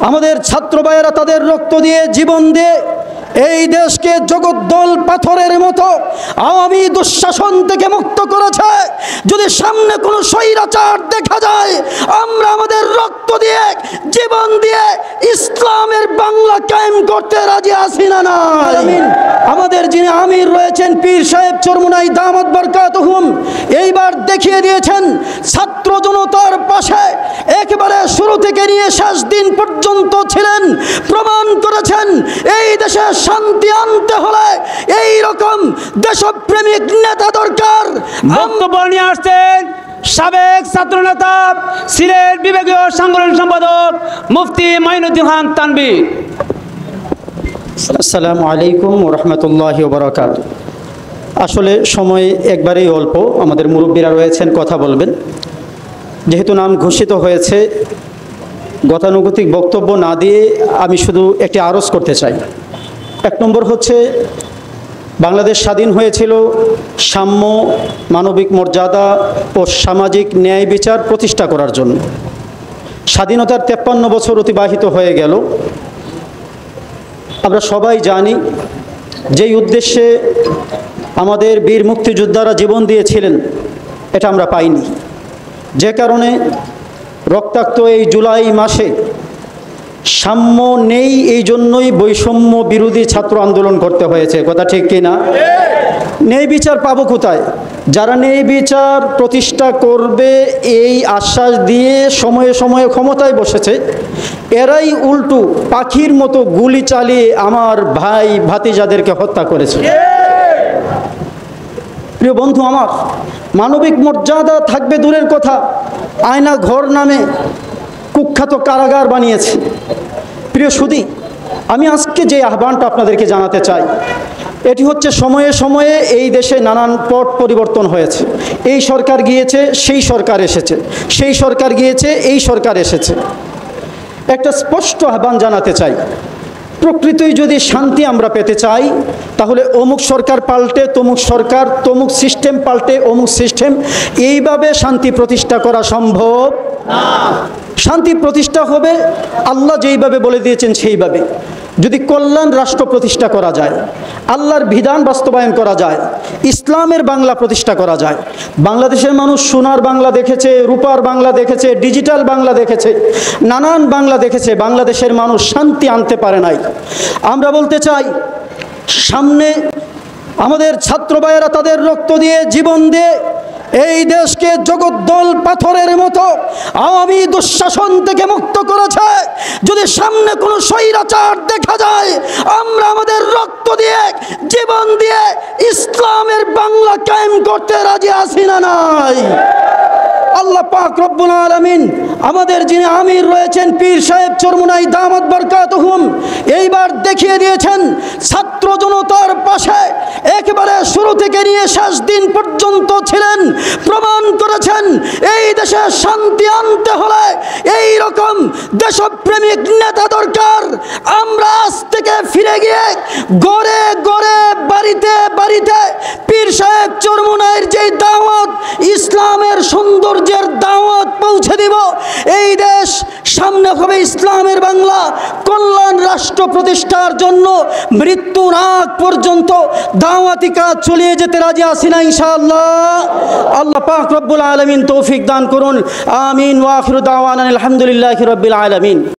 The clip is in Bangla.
আমাদের ছাত্র ভাইয়েরা তাদের রক্ত দিয়ে জীবন দিয়ে এই দেশকে জগদ্দল পাথরের মতো আওয়ামী দুঃশাসন থেকে মুক্ত করেছে। যদি সামনে কোনো স্বৈরাচার দেখা যায়, আমরা আমাদের রক্ত দিয়ে জীবন দিয়ে ইসলামের বাংলা কায়েম করতে রাজি আছি না নাই? আমাদের যিনি আমির রয়েছেন পীর সাহেব চরমুনাই দামাত বরকাতুহুম, এইবার দেখিয়ে দিয়েছেন ছাত্র জনতার পাশে একেবারে শুরু থেকে নিয়ে শেষ দিন পর্যন্ত ছিলেন। প্রমাণ করেছেন এই দেশে শান্তি আনতে হলে এই রকম দেশপ্রেমিক নেতা দরকার। বক্তব্য নিয়ে আসছেন সাবেক ছাত্র নেতা, সিলেট বিভাগীয় সাংগঠনিক সম্পাদক মুফতি মাইনুদ্দিন খান তানভীর। আসসালামু আলাইকুম ওয়া রাহমাতুল্লাহি ওয়া বারাকাতুহু। আসলে সময় একবারেই অল্প, আমাদের মুরব্বীরা রয়েছেন, কথা বলবেন। যেহেতু নাম ঘোষিত হয়েছে, গতানুগতিক বক্তব্য না দিয়ে আমি শুধু একটি আরজ করতে চাই। এক নম্বর হচ্ছে, বাংলাদেশ স্বাধীন হয়েছিল সাম্য, মানবিক মর্যাদা ও সামাজিক ন্যায় বিচার প্রতিষ্ঠা করার জন্য। স্বাধীনতার 53 বছর অতিবাহিত হয়ে গেল। আমরা সবাই জানি যেই উদ্দেশ্যে আমাদের বীর মুক্তিযোদ্ধারা জীবন দিয়েছিলেন, এটা আমরা পাইনি। যে কারণে রক্তাক্ত এই জুলাই মাসে সাম্য নেই, এই জন্যই বৈষম্য বিরোধী ছাত্র আন্দোলন করতে হয়েছে। কথা ঠিক কিনা? ন্যায় বিচার পাবো কোথায়? যারা ন্যায় বিচার প্রতিষ্ঠা করবে এই আশ্বাস দিয়ে সময়ে সময়ে ক্ষমতায় বসেছে, এরাই উল্টো পাখির মতো গুলি চালিয়ে আমার ভাই ভাতিজাদেরকে হত্যা করেছে। প্রিয় বন্ধু আমার, মানবিক মর্যাদা থাকবে দূরের কথা, আয়না ঘর নামে কুখ্যাত কারাগার বানিয়েছে। প্রিয় সুধী, আমি আজকে যে আহ্বানটা আপনাদেরকে জানাতে চাই, এটি হচ্ছে সময়ে সময়ে এই দেশে নানান পট পরিবর্তন হয়েছে। এই সরকার গিয়েছে, সেই সরকার এসেছে, সেই সরকার গিয়েছে, এই সরকার এসেছে। একটা স্পষ্ট আহ্বান জানাতে চাই, প্রকৃতই যদি শান্তি আমরা পেতে চাই, তাহলে অমুক সরকার পাল্টে তমুক সরকার, তমুক সিস্টেম পাল্টে অমুক সিস্টেম, এইভাবে শান্তি প্রতিষ্ঠা করা সম্ভব না। শান্তি প্রতিষ্ঠা হবে আল্লাহ যেইভাবে বলে দিয়েছেন সেইভাবে। যদি কল্যাণ রাষ্ট্র প্রতিষ্ঠা করা যায়, আল্লাহর বিধান বাস্তবায়ন করা যায়, ইসলামের বাংলা প্রতিষ্ঠা করা যায়। বাংলাদেশের মানুষ সোনার বাংলা দেখেছে, রূপার বাংলা দেখেছে, ডিজিটাল বাংলা দেখেছে, নানান বাংলা দেখেছে। বাংলাদেশের মানুষ শান্তি আনতে পারে নাই। আমরা বলতে চাই, সামনে আমাদের ছাত্র ভাইয়েরা তাদের রক্ত দিয়ে জীবন দিয়ে এই দেশকে জগদ্দল পাথরের মতো আওয়ামী দুঃশাসন থেকে মুক্ত করেছে। যদি সামনে কোনো স্বৈরাচার দেখা যায়, আমরা আমাদের রক্ত দিয়ে জীবন দিয়ে ইসলামের বাংলা কায়েম করতে রাজি আছি না নাই? আল্লাহ পাক রব্বুল আলামিন আমাদের যিনি আমির রয়েছেন পীর সাহেব চরমুনাই দামাত বরকাতুহুম, এইবার দেখিয়ে দিয়েছেন ছাত্র জনতার পাশে একেবারে শুরু থেকে নিয়ে শেষ দিন পর্যন্ত ছিলেন। প্রমাণ করেছেন এই দেশে শান্তি আনতে হলে এই রকম দেশপ্রেমিক নেতা দরকার। আমরা আজ থেকে ফিরে গিয়ে গড়ে গড়ে বাড়িতে বাড়িতে পীর সাহেব চরমুনাইয়ের যেই দাওয়াত, ইসলামের সৌন্দর্যের দাওয়াত পৌঁছে দিব। এই দেশ সামনে হবে ইসলামের বাংলা, কল্যাণ রাষ্ট্র প্রতিষ্ঠার জন্য মৃত্যুর আগ পর্যন্ত দাওয়াতি কাজ চালিয়ে যেতে রাজি আছি না ইনশাআল্লাহ? আল্লাহ পাক রব্বুল আলামিন তৌফিক দান করুন। আমিন ওয়া আখিরু দাওয়ানা আলহামদুলিল্লাহি রাব্বিল আলামিন।